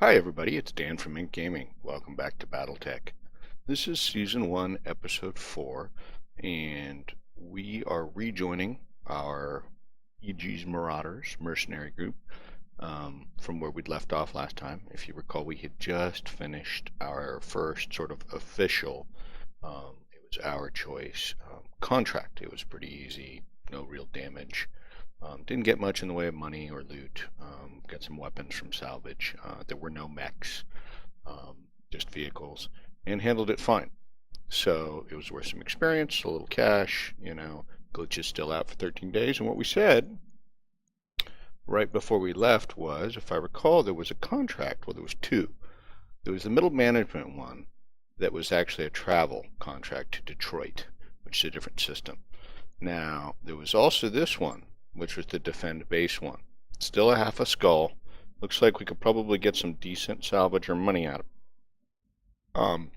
Hi everybody, it's Dan from Mint Gaming. Welcome back to Battletech. This is Season 1, Episode 4, and we are rejoining our EG's Marauders mercenary group from where we'd left off last time. If you recall, we had just finished our first sort of official, it was our choice, contract. It was pretty easy, no real damage. Didn't get much in the way of money or loot. Got some weapons from salvage. There were no mechs, just vehicles, and handled it fine. So it was worth some experience, a little cash, Glitch is still out for 13 days. And what we said right before we left was, if I recall, there was a contract. Well, there was two. There was the middle management one that was actually a travel contract to Detroit, which is a different system. Now, there was also this one, which was the defend base one. Still a half a skull. Looks like we could probably get some decent salvage or money out of it.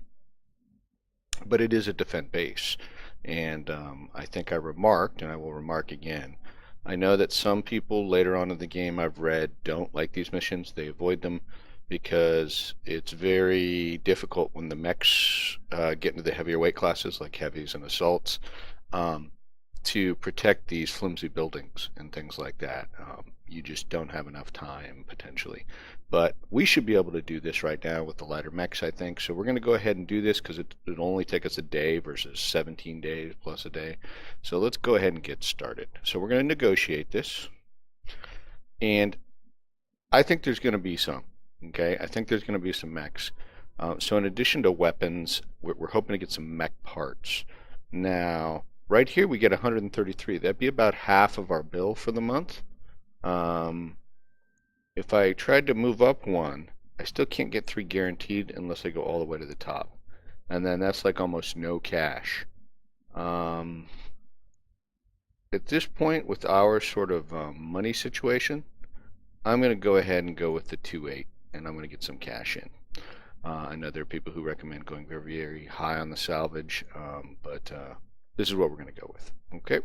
But it is a defend base. And I think I remarked, and I will remark again, I know that some people later on in the game I've read don't like these missions. They avoid them because it's very difficult when the mechs get into the heavier weight classes like heavies and assaults. To protect these flimsy buildings and things like that. You just don't have enough time, potentially. But we should be able to do this right now with the lighter mechs, I think. So we're going to go ahead and do this because it'll only take us a day versus 17 days plus a day. So let's go ahead and get started. So we're going to negotiate this. And I think there's going to be some. Okay, I think there's going to be some mechs. So in addition to weapons, we're hoping to get some mech parts. Now, right here we get 133. That'd be about half of our bill for the month. If I tried to move up one, I still can't get 3 guaranteed unless I go all the way to the top. And then that's like almost no cash. At this point, with our sort of money situation, I'm going to go ahead and go with the 2.8, and I'm going to get some cash in. I know there are people who recommend going very, very high on the salvage, but this is what we're going to go with. Okay.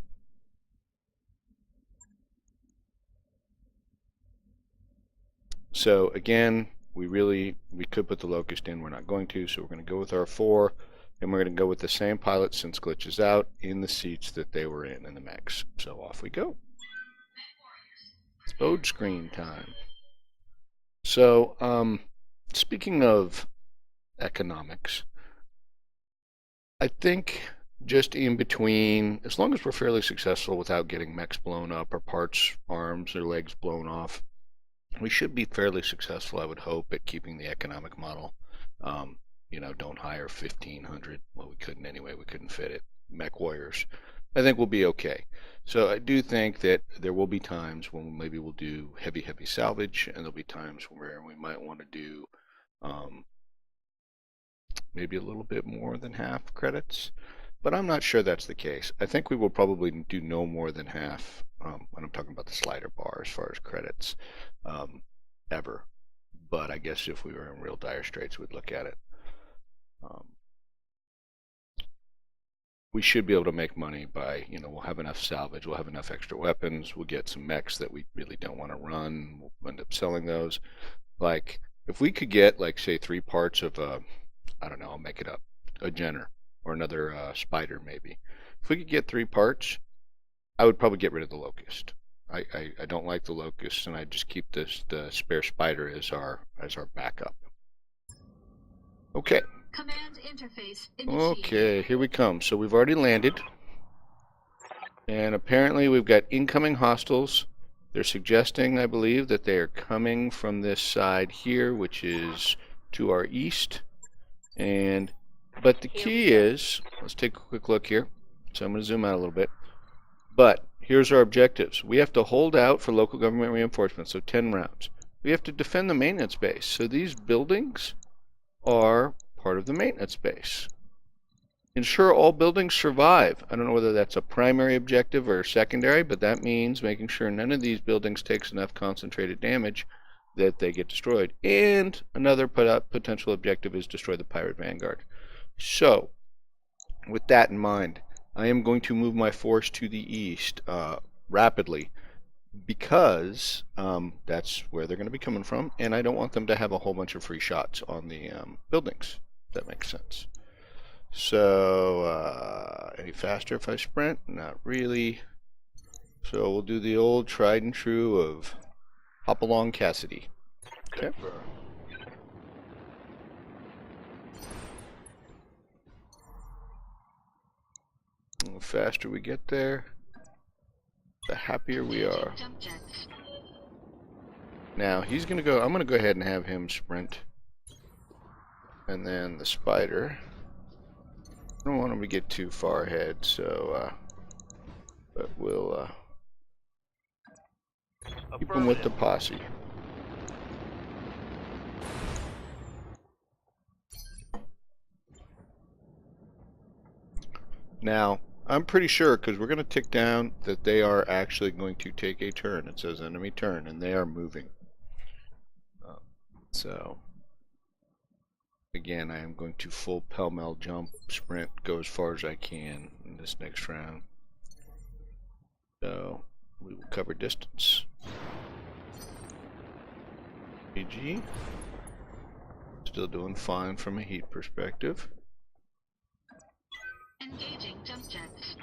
So again, we could put the locust in. We're not going to, so we're going to go with our 4, and we're going to go with the same pilot since Glitch is out in the seats that they were in the mechs. So off we go. Load screen time. So speaking of economics, I think just in between, as long as we're fairly successful without getting mechs blown up or parts, arms, or legs blown off, we should be fairly successful, I would hope, at keeping the economic model. Don't hire 1,500. Well, we couldn't anyway. We couldn't fit it. Mech warriors. I think we'll be okay. So I do think that there will be times when maybe we'll do heavy salvage, and there'll be times where we might want to do maybe a little bit more than half credits. But I'm not sure that's the case. I think we will probably do no more than half when I'm talking about the slider bar as far as credits ever. But I guess if we were in real dire straits, we'd look at it. We should be able to make money by, we'll have enough salvage, we'll have enough extra weapons, we'll get some mechs that we really don't want to run, we'll end up selling those. Like, if we could get, like, say, 3 parts of I don't know, I'll make it up, a Jenner, or another spider maybe. If we could get 3 parts, I would probably get rid of the locust. I don't like the locust, and I just keep the spare spider as our backup. Okay. Command interface initiated. Okay, here we come. So we've already landed, and apparently we've got incoming hostiles. They're suggesting, I believe, that they are coming from this side here, which is to our east. But the key is, let's take a quick look here. So I'm going to zoom out a little bit. But here's our objectives. We have to hold out for local government reinforcements, so 10 rounds. We have to defend the maintenance base. So these buildings are part of the maintenance base. Ensure all buildings survive. I don't know whether that's a primary objective or secondary, but that means making sure none of these buildings takes enough concentrated damage that they get destroyed. And another potential objective is destroy the pirate vanguard. So, with that in mind, I am going to move my force to the east rapidly because that's where they're going to be coming from, and I don't want them to have a whole bunch of free shots on the buildings. If that makes sense. So, any faster if I sprint? Not really. So we'll do the old tried and true of hop along Cassidy. Okay. The faster we get there, the happier we are. Now he's gonna go. I'm gonna go ahead and have him sprint, and then the spider. I don't want him to get too far ahead, so but we'll keep him with the posse. Now, I'm pretty sure, because we're going to tick down, that they are actually going to take a turn. It says enemy turn, and they are moving. So, again, I am going to full pell-mell jump, sprint, go as far as I can in this next round. So, we will cover distance. PG. Still doing fine from a heat perspective. Engaging jump jets.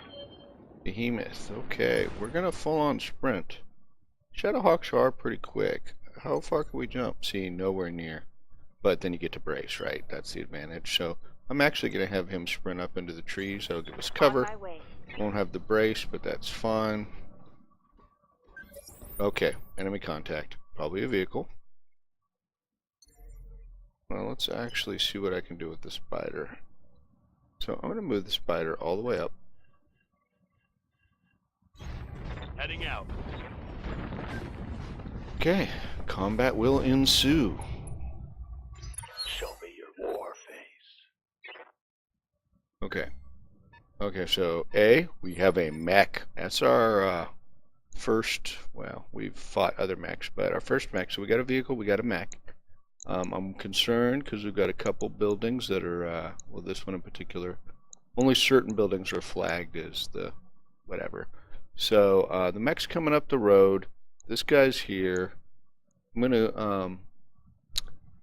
Behemoth. Okay, we're gonna full on sprint. Shadowhawks are pretty quick. How far can we jump? See, nowhere near. But then you get to brace, right? That's the advantage. So I'm actually gonna have him sprint up into the trees. That'll give us cover. Won't have the brace, but that's fine. Okay, enemy contact. Probably a vehicle. Well, let's actually see what I can do with the spider. So I'm going to move the spider all the way up. Heading out. Okay, combat will ensue. Show me your war face. Okay. Okay, so A, we have a mech. That's our first, well, we've fought other mechs, but our first mech. So we got a vehicle, we got a mech. I'm concerned because we've got a couple buildings that are, well, this one in particular, only certain buildings are flagged as the whatever. So the mech's coming up the road. This guy's here. I'm gonna,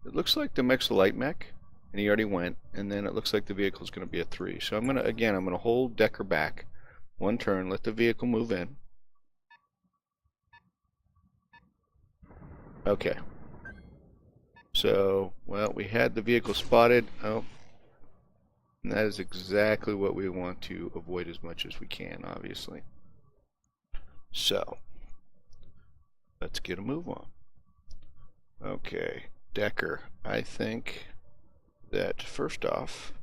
it looks like the mech's a light mech, and he already went, and then it looks like the vehicle's gonna be a 3. So I'm gonna hold Decker back one turn, let the vehicle move in. Okay. So, well, we had the vehicle spotted. Oh, and that is exactly what we want to avoid as much as we can, obviously. So, let's get a move on. Okay, Decker, I think that first off,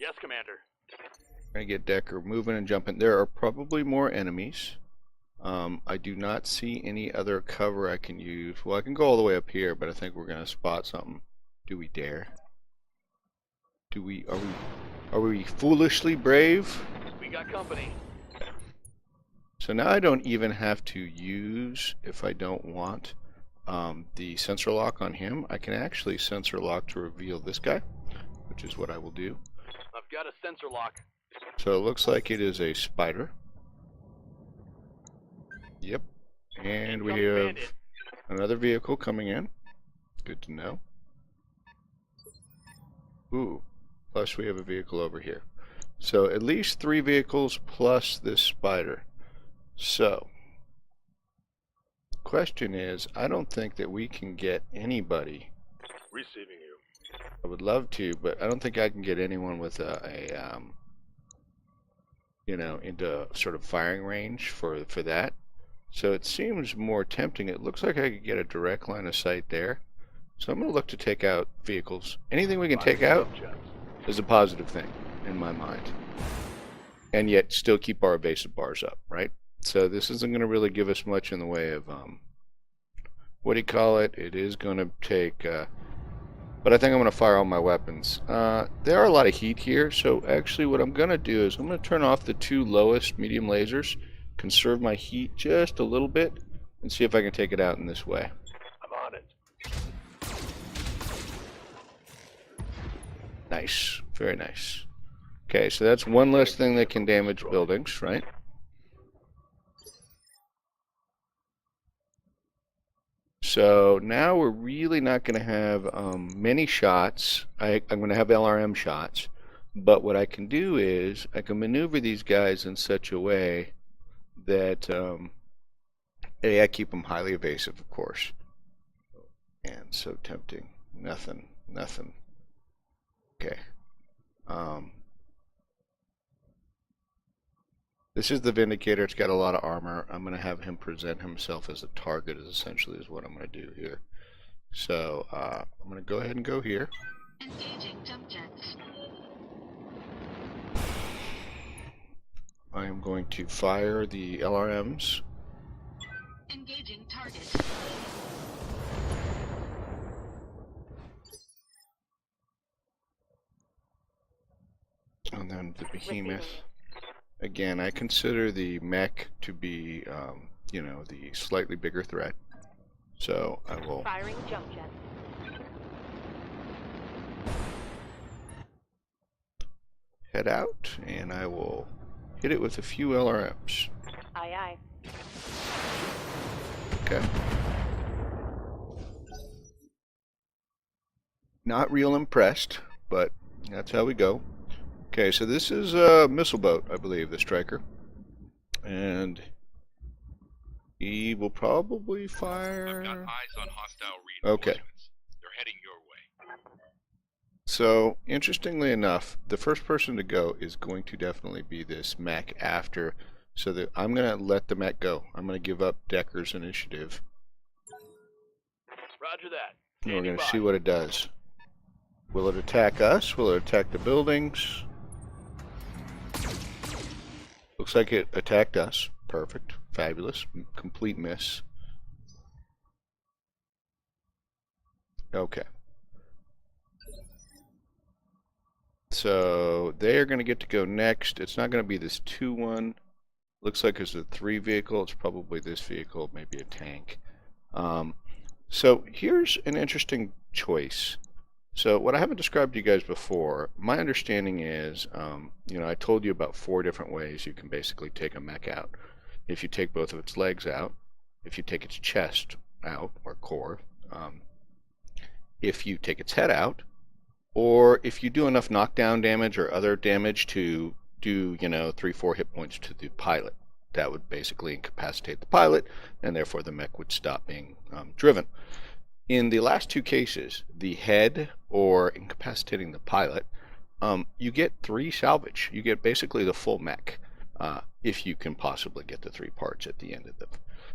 Yes, Commander. we're going to get Decker moving and jumping. There are probably more enemies. I do not see any other cover I can use. Well, I can go all the way up here, but I think we're going to spot something. Do we dare? Are we foolishly brave? We got company. So now I don't even have to use, if I don't want, the sensor lock on him. I can actually sensor lock to reveal this guy, which is what I will do. I've got a sensor lock. So it looks like it is a spider. Yep. And we have another vehicle coming in. Good to know. Ooh. Plus we have a vehicle over here. So at least 3 vehicles plus this spider. So, question is, I don't think that we can get anybody. Receiving you. I would love to, but I don't think I can get anyone with you know, into sort of firing range for that. So it seems more tempting. It looks like I could get a direct line of sight there. So I'm going to look to take out vehicles. Anything we can take out is a positive thing in my mind. And yet still keep our evasive bars up, right? So this isn't going to really give us much in the way of, what do you call it? It is going to take, but I think I'm going to fire all my weapons. There are a lot of heat here, so actually what I'm going to do is I'm going to turn off the 2 lowest medium lasers, conserve my heat just a little bit, and see if I can take it out in this way. I'm on it. Nice. Very nice. Okay, so that's one less thing that can damage buildings, right? So now we're really not going to have many shots. I'm going to have LRM shots, but what I can do is I can maneuver these guys in such a way that I keep them highly evasive, of course, and so tempting. Nothing, nothing. Okay. This is the Vindicator. It's got a lot of armor. I'm going to have him present himself as a target, is essentially is what I'm going to do here. So I'm going to go ahead and go here. Engaging jump jets. I am going to fire the LRMs. Engaging target. And then the Behemoth. Again, I consider the mech to be, you know, the slightly bigger threat. So I will Firing jump jet. head out and I will hit it with a few LRMs. Aye, aye. Okay. Not real impressed, but that's how we go. Okay, so this is a missile boat, I believe, the Striker. And he will probably fire... I've got eyes on hostile Okay. reinforcements. They're heading your way. So, interestingly enough, the first person to go is going to definitely be this mech after, so that I'm going to let the mech go. I'm going to give up Decker's initiative. Roger that. And we're going to Standing see by. what it does. Will it attack us? Will it attack the buildings? Looks like it attacked us. Perfect. Fabulous. Complete miss. Okay. So they are going to get to go next. It's not going to be this 2-1. Looks like it's a 3 vehicle. It's probably this vehicle, maybe a tank. So here's an interesting choice. So what I haven't described to you guys before, my understanding is, you know, I told you about 4 different ways you can basically take a mech out. If you take both of its legs out, if you take its chest out, or core, if you take its head out, or if you do enough knockdown damage or other damage to do, you know, 3-4 hit points to the pilot. That would basically incapacitate the pilot, and therefore the mech would stop being driven. In the last 2 cases, the head or incapacitating the pilot, you get 3 salvage. You get basically the full mech, if you can possibly get the 3 parts at the end of them.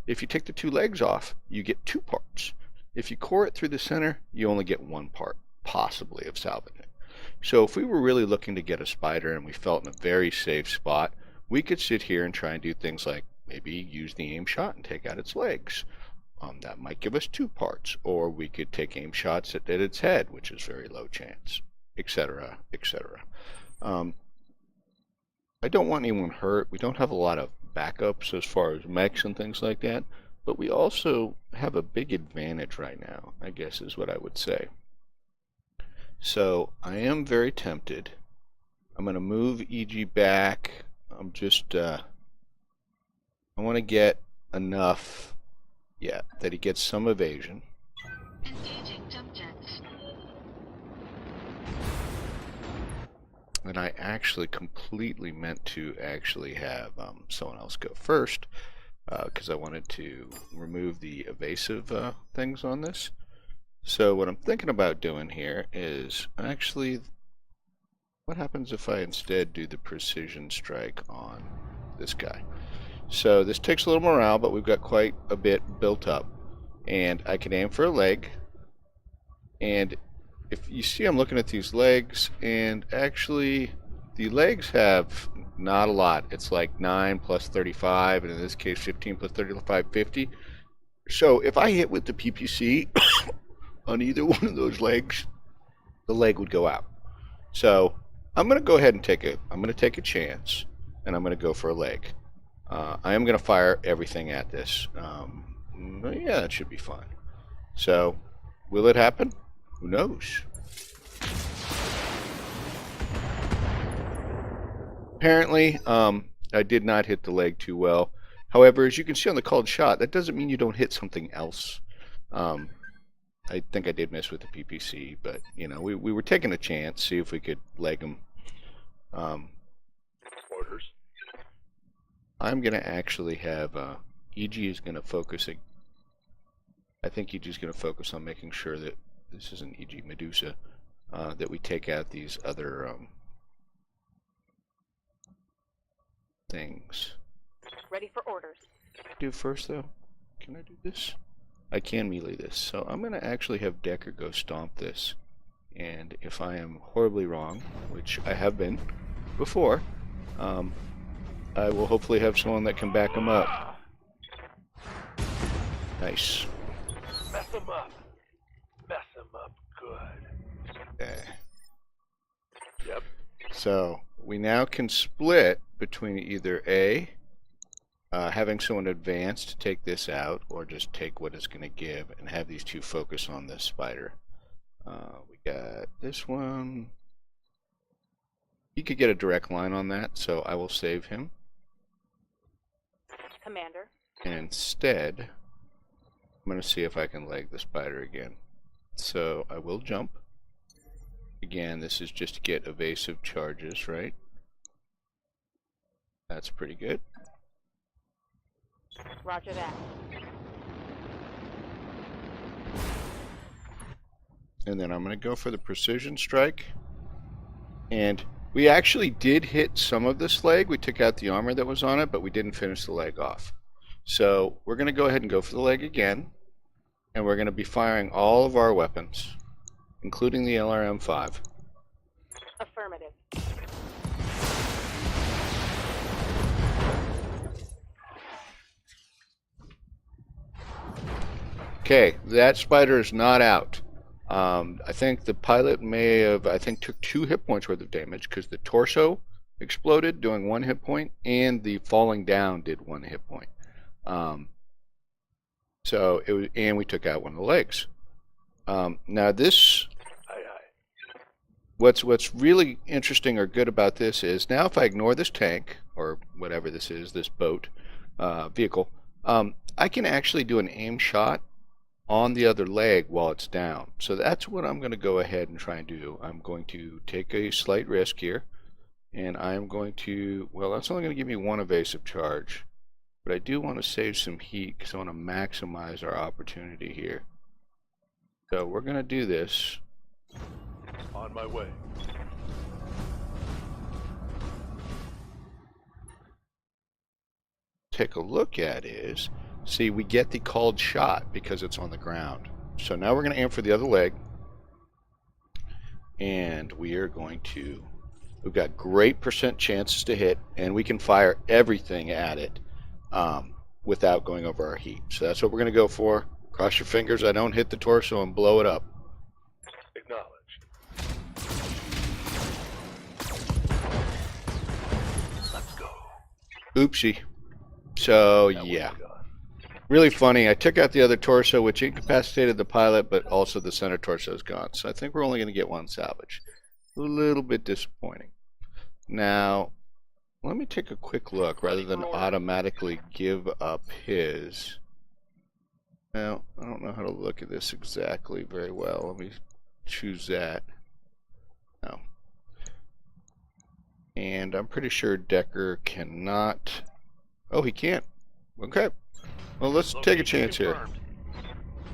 If you take the 2 legs off, you get 2 parts. If you core it through the center, you only get 1 part, possibly, of salvaging. So if we were really looking to get a spider and we felt in a very safe spot, we could sit here and try and do things like maybe use the aim shot and take out its legs. That might give us 2 parts, or we could take aim shots at its head, which is very low chance, etc., etc. I don't want anyone hurt. We don't have a lot of backups as far as mechs and things like that, but we also have a big advantage right now, I guess is what I would say. So I am very tempted. I'm going to move EG back. I'm just, I want to get enough, yeah, that he gets some evasion. Engaging jump jets. And I actually completely meant to actually have someone else go first, because I wanted to remove the evasive things on this. So what I'm thinking about doing here is actually, what happens if I instead do the precision strike on this guy? So this takes a little morale, but we've got quite a bit built up. And I can aim for a leg. And if you see, I'm looking at these legs, and actually the legs have not a lot. It's like 9 plus 35, and in this case 15 plus 35, 50. So if I hit with the PPC on either one of those legs, the leg would go out. So I'm going to go ahead and take a chance, and I'm going to go for a leg. I am going to fire everything at this. Yeah, that should be fine. So will it happen? Who knows? Apparently, I did not hit the leg too well. However, as you can see on the called shot, that doesn't mean you don't hit something else. I think I did miss with the PPC, but you know, we were taking a chance, see if we could leg them. Orders. I'm gonna actually have EG is gonna focus. I think EG is gonna focus on making sure that this is an EG Medusa, that we take out these other things. Ready for orders. Do first though? Can I do this? I can melee this, so I'm gonna actually have Decker go stomp this. And if I am horribly wrong, which I have been before, I will hopefully have someone that can back him up. Nice. Mess them up. Mess them up good. Okay. Yep. So we now can split between either A, having someone advance to take this out, or just take what it's going to give and have these two focus on this spider. We got this one. He could get a direct line on that, so I will save him. Commander. And instead, I'm going to see if I can leg the spider again. So I will jump. Again, this is just to get evasive charges, right? That's pretty good. Roger that. And then I'm going to go for the precision strike. And we actually did hit some of this leg. We took out the armor that was on it, but we didn't finish the leg off. So we're going to go ahead and go for the leg again. And we're going to be firing all of our weapons, including the LRM-5. Affirmative. Okay, that spider is not out. I think the pilot may have, took 2 hit points worth of damage because the torso exploded doing 1 hit point and the falling down did 1 hit point. So it was, and we took out one of the legs. Now this, what's really interesting or good about this is now if I ignore this tank or whatever this is, this boat vehicle, I can actually do an aim shot on the other leg while it's down. So that's what I'm going to go ahead and try and do. I'm going to take a slight risk here, and I'm going to, well, that's only going to give me 1 evasive charge, but I do want to save some heat because I want to maximize our opportunity here. So we're going to do this. On my way. Take a look at is, see, we get the called shot because it's on the ground. So now we're going to aim for the other leg. And we are going to, we've got great percent chances to hit, and we can fire everything at it without going over our heat. So that's what we're going to go for. Cross your fingers I don't hit the torso and blow it up. Acknowledged. Let's go. Oopsie. So yeah. Really funny. I took out the other torso, which incapacitated the pilot, but also the center torso is gone. So I think we're only going to get 1 salvage. A little bit disappointing. Now, let me take a quick look rather than automatically give up his. Now, I don't know how to look at this exactly very well. Let me choose that. No. And I'm pretty sure Decker cannot. Oh, he can't. Okay. Well, let's take a chance here.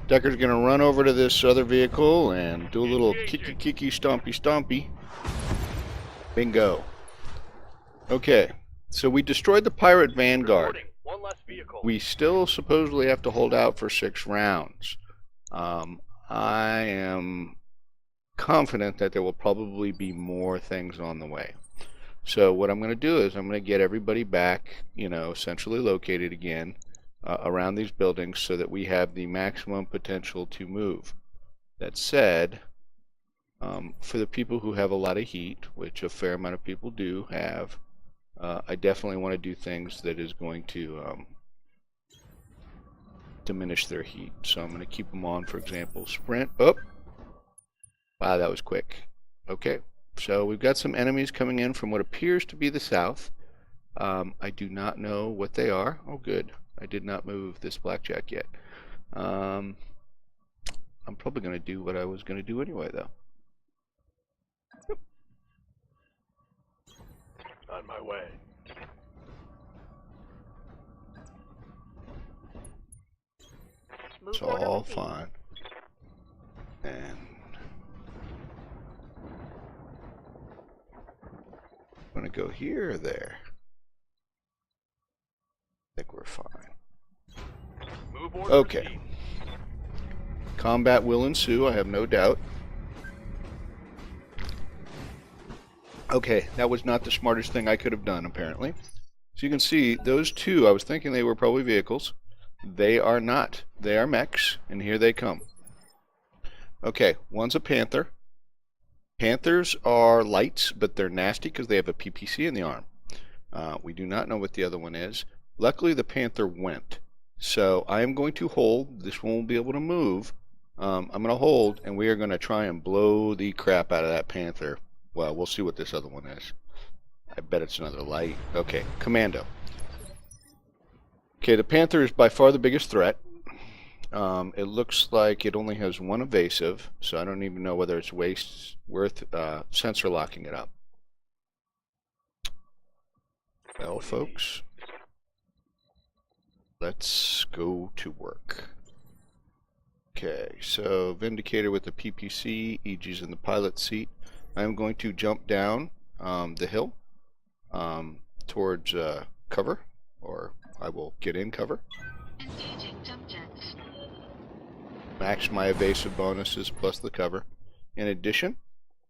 Decker's going to run over to this other vehicle and do a little kiki stompy. Bingo. Okay, so we destroyed the pirate Vanguard. One less vehicle. We still supposedly have to hold out for 6 rounds. I am confident that there will probably be more things on the way. So what I'm going to do is I'm going to get everybody back, you know, centrally located again. Around these buildings so that we have the maximum potential to move. That said, for the people who have a lot of heat, which a fair amount of people do have, I definitely want to do things that is going to diminish their heat. So I'm going to keep them on, for example, sprint. Oh! Wow, that was quick. Okay, so we've got some enemies coming in from what appears to be the south. I do not know what they are. Oh, good. I did not move this blackjack yet. I'm probably going to do what I was going to do anyway, though. On my way. Move It's order all received. fine. And I'm going to go here or there. I think we're fine. Move order Okay. received. Combat will ensue, I have no doubt. Okay, that was not the smartest thing I could have done, apparently. So you can see, those two, I was thinking they were probably vehicles. They are not. They are mechs, and here they come. Okay, one's a panther. Panthers are lights, but they're nasty because they have a PPC in the arm. We do not know what the other one is. Luckily, the panther went. So I am going to hold. This one will be able to move. I'm going to hold, and we are going to try and blow the crap out of that panther. Well, we'll see what this other one is. I bet it's another light. Okay, commando. Okay, the panther is by far the biggest threat. It looks like it only has one evasive, so I don't even know whether it's worth sensor locking it up. Well, folks, let's go to work. Okay, so Vindicator with the PPC, EG's in the pilot seat. I'm going to jump down the hill towards cover, or I will get in cover. Engaging jump jets. Max my evasive bonuses plus the cover. In addition,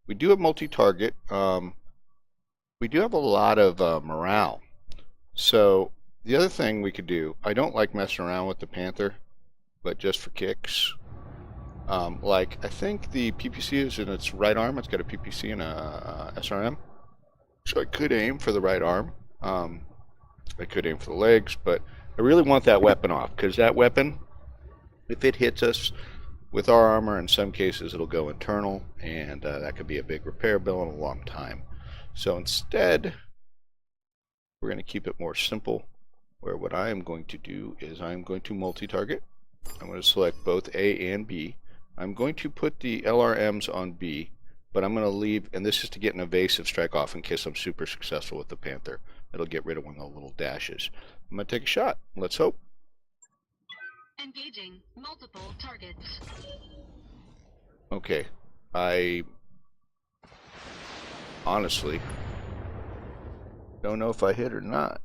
we do have multi-target. We do have a lot of morale. So the other thing we could do, I don't like messing around with the Panther, but just for kicks. Like, I think the PPC is in its right arm. It's got a PPC and a SRM. So I could aim for the right arm. I could aim for the legs, but I really want that weapon off, because that weapon, if it hits us with our armor, in some cases it'll go internal, and that could be a big repair bill in a long time. So instead, we're going to keep it more simple, where what I am going to do is I'm going to multi-target. I'm going to select both A and B. I'm going to put the LRMs on B, but I'm going to leave, and this is to get an evasive strike off in case I'm super successful with the Panther. It'll get rid of one of the little dashes. I'm going to take a shot. Let's hope. Engaging multiple targets. Okay. I honestly don't know if I hit or not.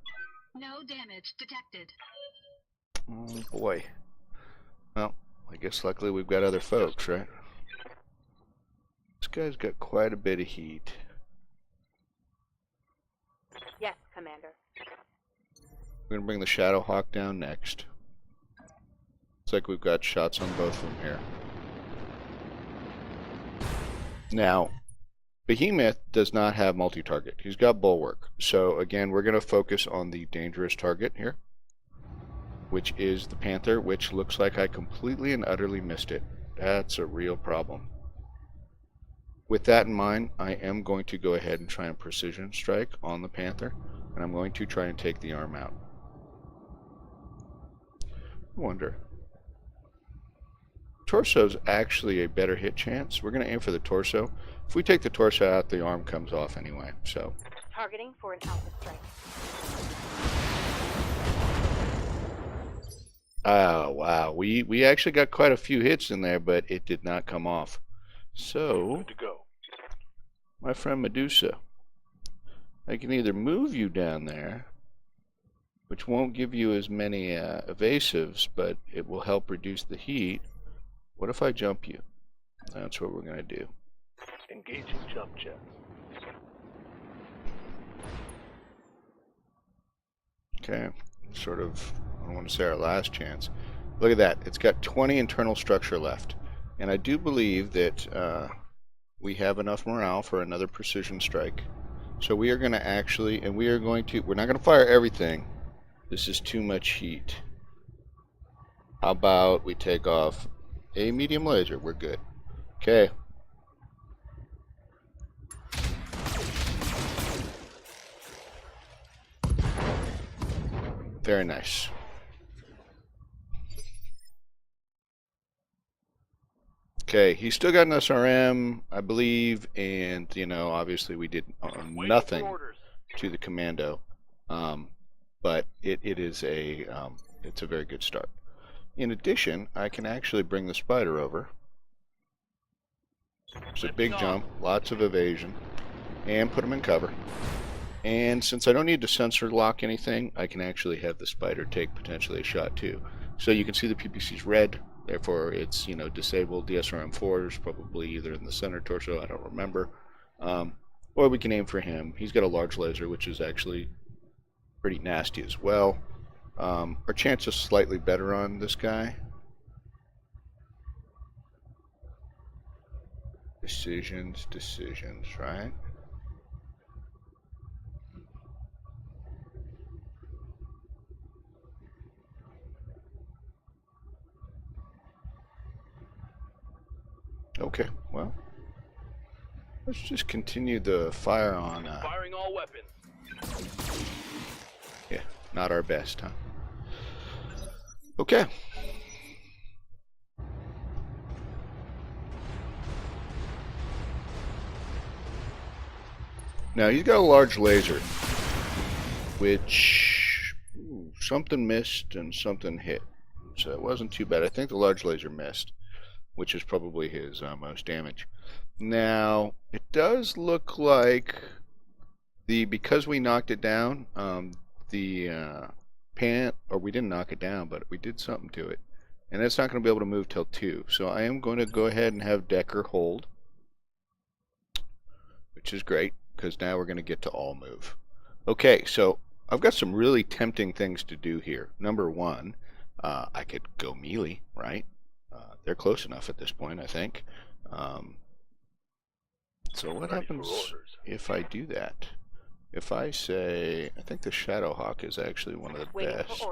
No damage detected. Oh boy. Well, I guess luckily we've got other folks, right? This guy's got quite a bit of heat. Yes, Commander. We're gonna bring the Shadow Hawk down next. Looks like we've got shots on both of them here. Now, Behemoth does not have multi-target. He's got Bulwark. So again, we're gonna focus on the dangerous target here, which is the Panther, which looks like I completely and utterly missed it. That's a real problem. With that in mind, I am going to go ahead and try and precision strike on the Panther, and I'm going to try and take the arm out. I wonder. Torso's actually a better hit chance. We're going to aim for the torso. If we take the torso out, the arm comes off anyway, so. Targeting for an alpha strike. Oh, wow. We actually got quite a few hits in there, but it did not come off. So, Good to go. my friend Medusa, I can either move you down there, which won't give you as many evasives, but it will help reduce the heat. What if I jump you? That's what we're going to do. Engaging jump jet. Okay, sort of, I don't want to say our last chance. Look at that. It's got 20 internal structure left. And I do believe that we have enough morale for another precision strike. So we are going to actually, and we are going to, we're not going to fire everything. This is too much heat. How about we take off a medium laser? We're good. Okay. Very nice. Okay, he's still got an SRM, I believe, and obviously we did nothing to the commando, but it is it's a very good start. In addition, I can actually bring the spider over. It's a big jump, lots of evasion, and put him in cover. And since I don't need to sensor lock anything, I can actually have the spider take potentially a shot too. So you can see the PPC's red. Therefore, it's disabled. The SRM4 is probably either in the center torso, I don't remember. Or we can aim for him. He's got a large laser, which is actually pretty nasty as well. Our chance is slightly better on this guy. Decisions, right? Okay, well, let's just continue the fire on. Firing all weapons. Yeah, not our best, huh? Okay. Now he's got a large laser, which something missed and something hit, so it wasn't too bad. I think the large laser missed, which is probably his most damage. Now it does look like because we knocked it down, we didn't knock it down, but we did something to it, and it's not going to be able to move till 2. So I am going to go ahead and have Decker hold, which is great because now we're going to get to all move. Okay, so I've got some really tempting things to do here. Number one, I could go melee, right? They're close enough at this point, I think. So what happens if I do that? If I say, I think the Shadowhawk is actually one of the best.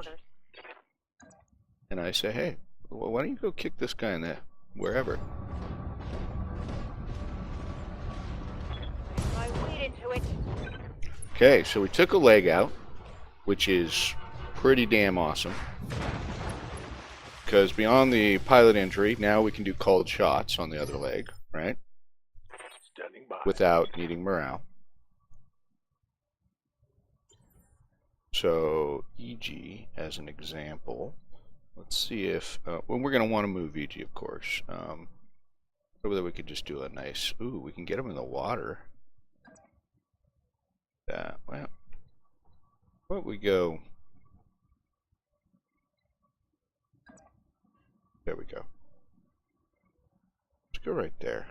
And I say, hey, well, why don't you go kick this guy in the wherever? I wade into it. Okay, so we took a leg out, which is pretty damn awesome. Because beyond the pilot injury, now we can do called shots on the other leg, right? Standing by. Without needing morale. So, EG, as an example, let's see if, well, we're going to want to move EG, of course. Whether we could just do a nice, we can get him in the water. Well, why don't we go, there we go. Let's go right there.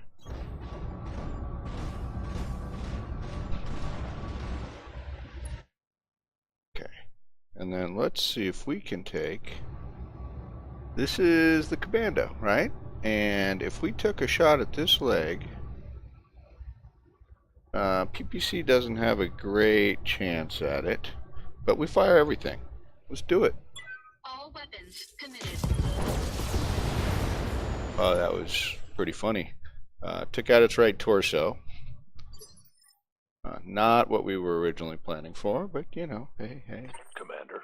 Okay, and then let's see if we can take, this is the commando, right? And if we took a shot at this leg, PPC doesn't have a great chance at it, but we fire everything. Let's do it. All weapons committed. Oh, that was pretty funny. Took out its right torso. Not what we were originally planning for, but hey. Commander.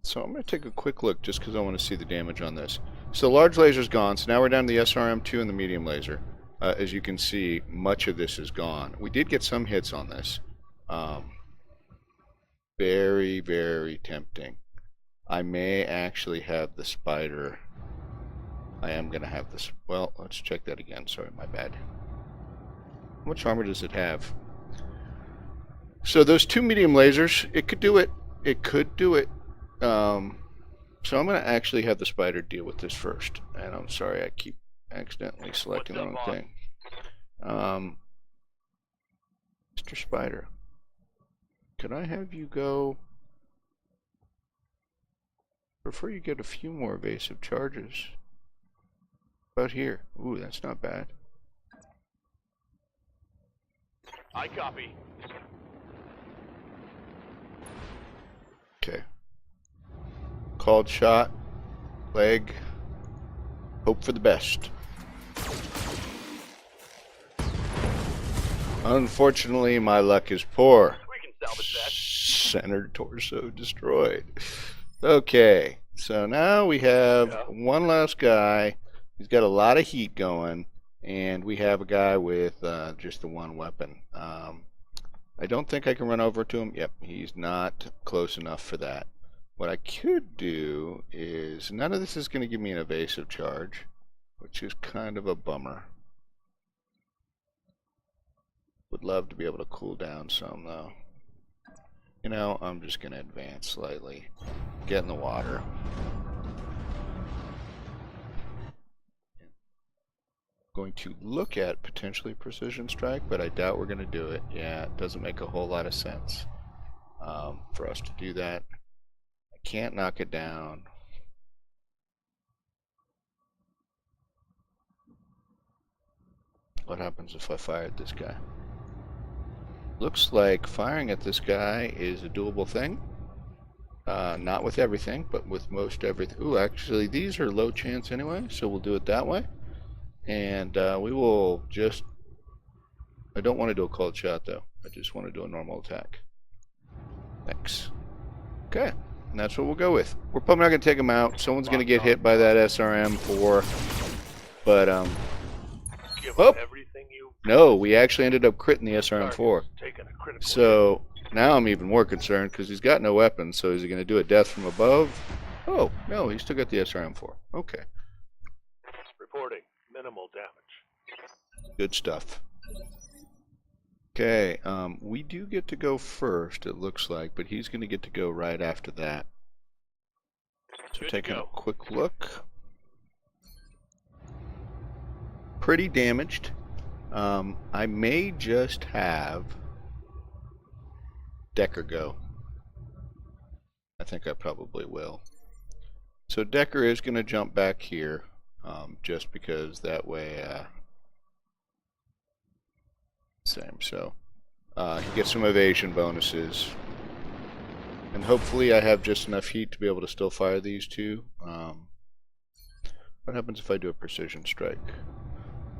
So I'm going to take a quick look just because I want to see the damage on this. So the large laser's gone, so now we're down to the SRM2 and the medium laser. As you can see, much of this is gone. We did get some hits on this. Very, very tempting. I may actually have the spider. I am going to have this. Well, let's check that again. Sorry, my bad. How much armor does it have? So those 2 medium lasers, it could do it. It could do it. So I'm going to actually have the spider deal with this first. And I'm sorry, I keep accidentally selecting the wrong thing. Mr. Spider, could I have you go? Prefer you get a few more evasive charges. About here. Ooh, that's not bad. I copy. Okay. Called shot. Leg. Hope for the best. Unfortunately, my luck is poor. We can salvage that. Center torso destroyed. Okay, so now we have one last guy He's got a lot of heat going, and we have a guy with just the one weapon. I don't think I can run over to him. Yep, he's not close enough for that. What I could do is, none of this is going to give me an evasive charge, which is kind of a bummer. Would love to be able to cool down some, though. You know, I'm just going to advance slightly. Get in the water. Going to look at potentially precision strike, but I doubt we're going to do it. Yeah, it doesn't make a whole lot of sense for us to do that. I can't knock it down. What happens if I fire at this guy? Looks like firing at this guy is a doable thing. Not with everything, but with most everything. Ooh, actually, these are low chance anyway, so we'll do it that way. And we will just... I don't want to do a cold shot, though. I just want to do a normal attack. Thanks. Okay, and that's what we'll go with. We're probably not going to take him out. Someone's going to get hit by that SRM4. But, Give oh! everything you No, we actually ended up critting the SRM4. taken a critical hit. So now I'm even more concerned because he's got no weapons. So is he going to do a death from above? Oh, no, he's still got the SRM4. Okay, Reporting minimal damage. good stuff. Okay, we do get to go first, it looks like, but he's going to get to go right after that. So Good to taking a go. quick look. Pretty damaged. I may just have Decker go. I think I probably will. So Decker is going to jump back here, just because that way, same. So he gets some evasion bonuses, and hopefully I have just enough heat to be able to still fire these two. What happens if I do a precision strike?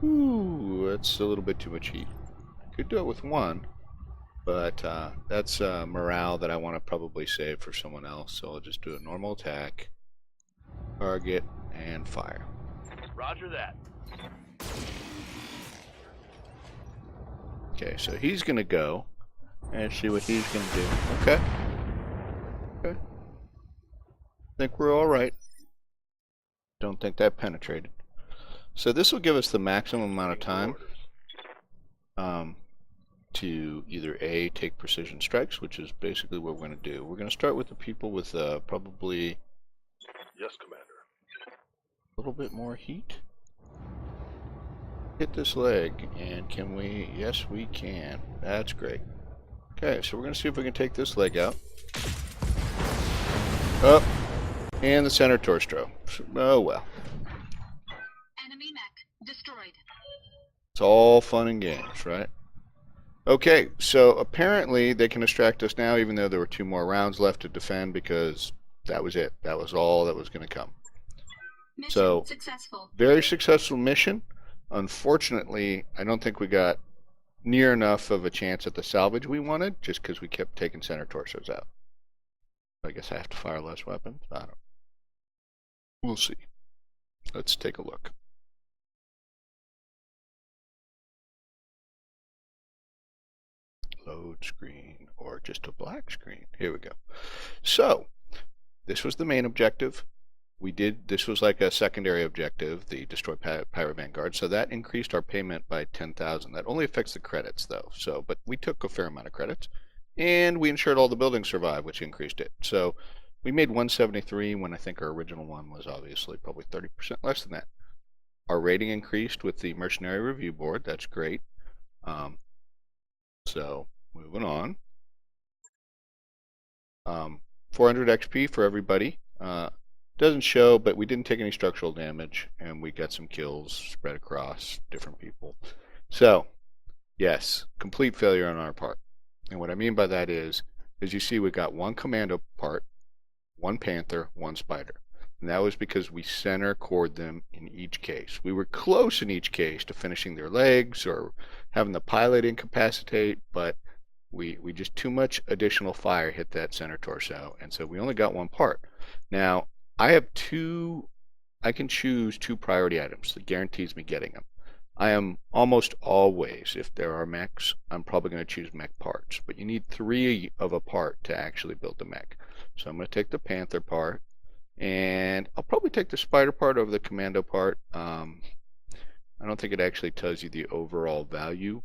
Ooh, that's a little bit too much heat. Could do it with one, but that's morale that I want to probably save for someone else. So I'll just do a normal attack, target, and fire. Roger that. Okay, so he's gonna go and see what he's gonna do. Okay. Okay. Think we're all right. Don't think that penetrated. So this will give us the maximum amount of time to either A, take precision strikes, which is basically what we're going to do. We're going to start with the people with probably Yes, Commander. a little bit more heat. Hit this leg, and can we? Yes, we can. That's great. Okay, so we're going to see if we can take this leg out. Up, and the center torso. Oh well. Enemy mech destroyed. It's all fun and games, right? Okay, so apparently they can distract us now, even though there were 2 more rounds left to defend, because that was it. That was all that was going to come. Mission So, successful. very successful mission. Unfortunately, I don't think we got near enough of a chance at the salvage we wanted, just because we kept taking center torsos out. I guess I have to fire less weapons. I don't know. We'll see. Let's take a look. Load screen, or just a black screen. Here we go. So, this was the main objective. This was like a secondary objective, the destroy pirate vanguard. So that increased our payment by 10,000. That only affects the credits though. So, but we took a fair amount of credits, and we ensured all the buildings survived, which increased it. So we made 173 when I think our original one was obviously probably 30% less than that. Our rating increased with the mercenary review board. That's great. So moving on. 400 XP for everybody. Doesn't show, but we didn't take any structural damage, and we got some kills spread across different people. So, yes, complete failure on our part. And what I mean by that is, as you see, we got 1 commando part, 1 panther, 1 spider. And that was because we center cored them in each case. We were close in each case to finishing their legs or having the pilot incapacitate, but we just too much additional fire hit that center torso, and so we only got 1 part. Now, I have 2 I can choose 2 priority items that guarantees me getting them. I am almost always, if there are mechs, I'm probably going to choose mech parts. But you need 3 of a part to actually build the mech. So I'm going to take the Panther part, and I'll probably take the Spider part over the Commando part. I don't think it actually tells you the overall value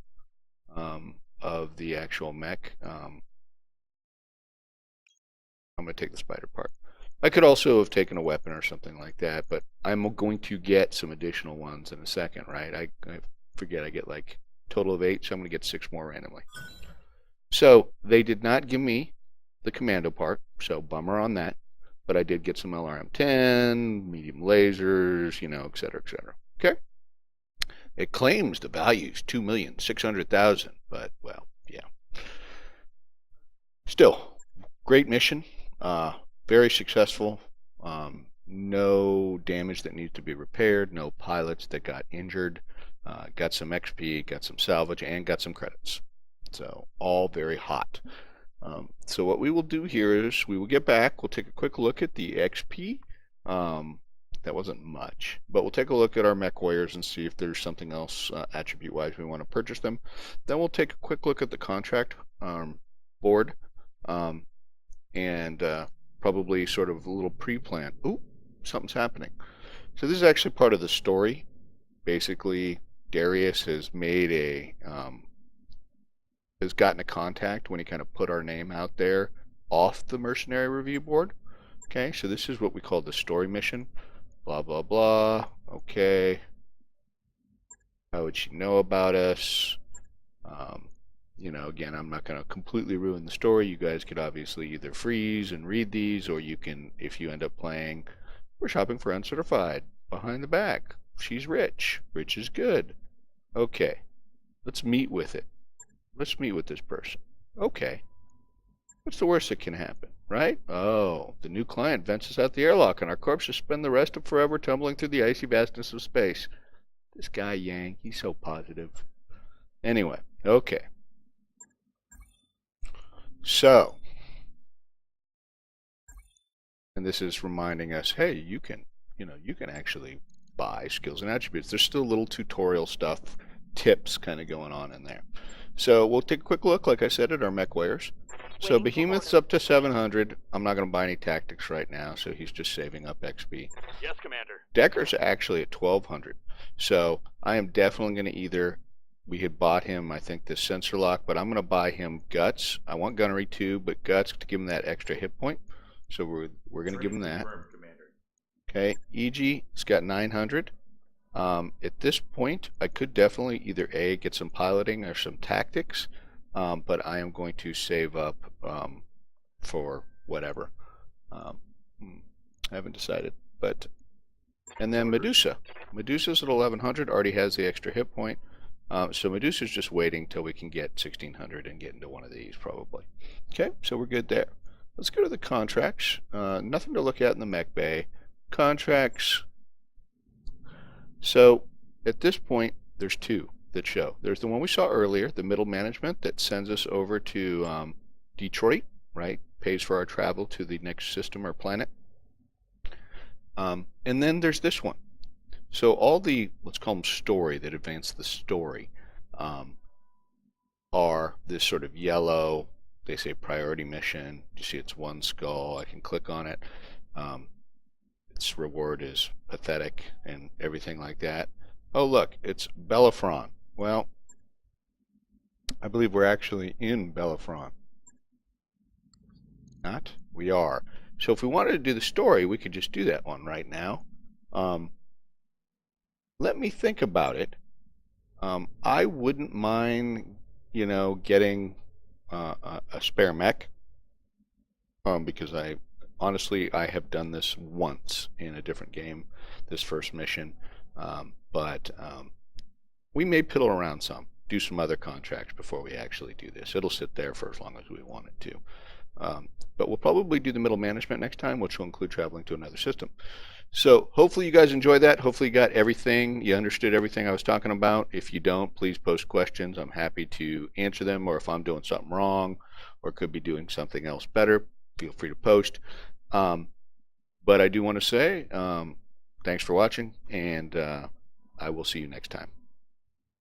of the actual mech. I'm going to take the Spider part. I could also have taken a weapon or something like that, but I'm going to get some additional ones in a second, right? I forget, I get like a total of 8, so I'm going to get 6 more randomly. So they did not give me the Commando part, so bummer on that. But I did get some LRM-10, medium lasers, et cetera, et cetera. Okay? It claims the value's 2,600,000, but, well, yeah. Still, great mission. Very successful. No damage that needs to be repaired. No pilots that got injured. Got some XP, got some salvage, and got some credits. So all very hot. So what we will do here is we will get back. We'll take a quick look at the XP. That wasn't much, but we'll take a look at our mech warriors and see if there's something else attribute-wise we want to purchase them. Then we'll take a quick look at the contract board. And probably sort of a little pre-plan. Ooh, something's happening. So this is actually part of the story. Basically, Darius has made has gotten a contact when he kind of put our name out there off the mercenary review board. Okay, so this is what we call the story mission. Blah, blah, blah. Okay. How would she know about us? Again, I'm not going to completely ruin the story. You guys could obviously either freeze and read these, or you can, if you end up playing, we're shopping for uncertified. Behind the back. She's rich. Rich is good. Okay. Let's meet with it. Let's meet with this person. Okay. What's the worst that can happen, right? Oh, the new client vents us out the airlock, and our corpses spend the rest of forever tumbling through the icy vastness of space. This guy, Yang, he's so positive. Anyway, okay. So, and this is reminding us, hey, you can actually buy skills and attributes. There's still little tutorial stuff, tips kind of going on in there. So we'll take a quick look, like I said, at our mech warriors. So Behemoth's up to 700. I'm not going to buy any tactics right now, so he's just saving up XP. Yes, Commander. Decker's actually at 1200. So I am definitely going to either, we had bought him, I think, this sensor lock, but I'm going to buy him Guts. I want Gunnery too, but Guts to give him that extra hit point. So we're going to give him that. Okay, EG's got 900. At this point, I could definitely either A, get some piloting or some tactics, but I am going to save up for whatever. I haven't decided, but and then Medusa. Medusa's at 1100, already has the extra hit point. So Medusa's just waiting till we can get 1600 and get into one of these probably. Okay, so we're good there. Let's go to the contracts. Nothing to look at in the mech bay. Contracts. So at this point, there's 2 that show. There's the one we saw earlier, the middle management that sends us over to Detroit, right? Pays for our travel to the next system or planet. And then there's this one. So all the, let's call them story, that advance the story, are this sort of yellow, they say priority mission. You see it's 1 skull. I can click on it. Its reward is pathetic and everything like that. Oh, look, it's Bellafron. Well, I believe we're actually in Bellafron. Not? We are. So if we wanted to do the story, we could just do that one right now. Let me think about it. I wouldn't mind, getting a spare mech, because honestly, I have done this once in a different game, this first mission, but we may piddle around some, do some other contracts before we actually do this. It'll sit there for as long as we want it to. But we'll probably do the middle management next time, which will include traveling to another system. So hopefully you guys enjoyed that. Hopefully you got everything. You understood everything I was talking about. If you don't, please post questions. I'm happy to answer them, or if I'm doing something wrong or could be doing something else better, feel free to post. But I do want to say thanks for watching, and I will see you next time.